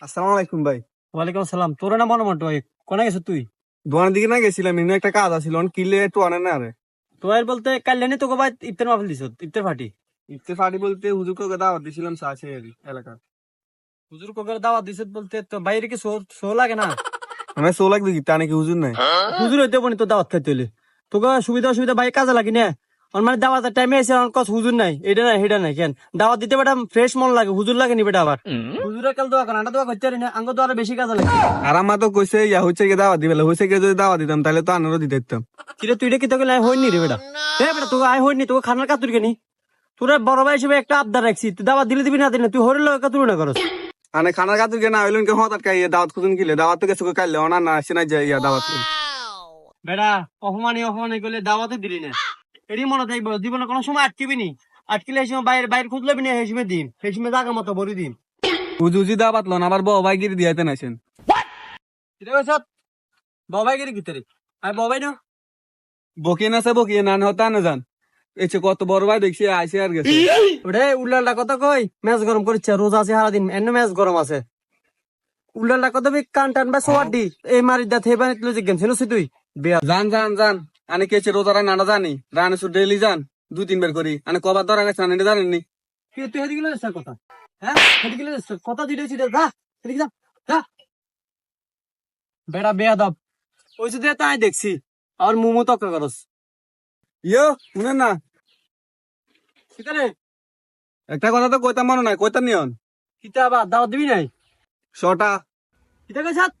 আসসালামু আলাইকুম ভাই। ওয়ালাইকুম আসসালাম। তোর না মনে মতো কোনে গেছ তুই? দোকানের দিকে না গেছিলাম, এমনি একটা কাজ আছিল, কিলে একটু আনে না রে। তোর বলতে কাল্যাণী তোকে ভাই ইফতার মাহফিল দিছ, ইফতার পার্টি। ইফতে ফাটি বলতে হুজুরকে দাওয়াত দিছিলাম সাথে এলাকার। হুজুর কোকে দাওয়াত দিছ বলতে তো বাইরে কি শো লাগে না? আমি সো লাগবে কি তা নাকি হুজুর নাই? হুজুর হইতে বনি তো দাওয়াত খাইতে হইলে তোকে সুবিধা অসুবিধা ভাই কাজে লাগি না। আমার মানে দাওয়াতের টাইমে এসে আমার কাছে হুজুর নাই, এটা নাই সেটা নাই, কেন দাওয়াত দিতে বেটা ফ্রেশ মন লাগে, হুজুর লাগে নি বেটা আবার। হুজুরের কাল দোয়া করেন, আটা দোয়া করতে পারি না, আঙ্গ তো আরো বেশি কাজে লাগে। আর আমার তো কইছে ইয়া হচ্ছে গিয়ে দাওয়াত দিবে, হয়েছে গিয়ে যদি দাওয়াত দিতাম তাহলে তো আনারও দিতে দিতাম। কিরে তুই এটা কি তোকে লাই হইনি রে বেটা? হ্যাঁ বেটা তোকে আয় হইনি, তোকে খানার কাতুর কেনি তোরা বড় ভাই হিসেবে একটা আবদার রাখছি, তুই দাওয়াত দিলে দিবি না দিলে তুই হরিল কাতুর না করস। আনে খানার কাতুর কে না হইলেন কে হঠাৎ কাই দাওয়াত খুঁজুন কিলে দাওয়াত তো গেছে কাইলে অনা না আসে না যাই ইয়া দাওয়াত। বেটা অপমানি করলে দাওয়াতে দিলি না, এরই মনে থাকবো জীবনে কোনো সময় আটকিবি নি। আটকিলে এই সময় বাইরে বাইরে খুঁজ লবি না, সেই সময় দিন, সেই সময় জাগা মতো ভরি দিন। হুজুজি দাওয়াত লন আবার বউ ভাই গিরি দিয়াতে নাছেন। বাবাই গেলি ভিতরে আর বাবাই না বকিয়ে নাছে বকিয়ে না হতা না যান। এসে কত বড় ভাই দেখছি আইসে আর গেছে। ওরে উল্লালটা কথা কই, ম্যাচ গরম করছে, রোজ আছে সারাদিন, এন্ন ম্যাচ গরম আছে। উল্লালটা কথা বি কান টান বা সোয়ার দি এই মারি দা থেবা নিতলো যে গেম ছিনছিস তুই বিয়া। জান জান জান আনে কেছে রোজারা নানা জানি রানে সু ডেইলি যান 2-3 বার করি আনে কবার ধরা গেছে আনে জানেননি। কি তুই হেদিকে যাস কথা? হ্যাঁ হেদিকে যাস কথা দিতেছি যা, হেদিকে যা যা। বেড়া বেয়াদব ওই যে তাই দেখছি আর মুমু তক্কা করস। ইয়ো শুনেন না, কিতারে একটা কথা তো কইতাম মনে নাই, কইতাম নিয়ন কিতা আবার দাওয়াত দিবি নাই? শটা কিতা কইছাত?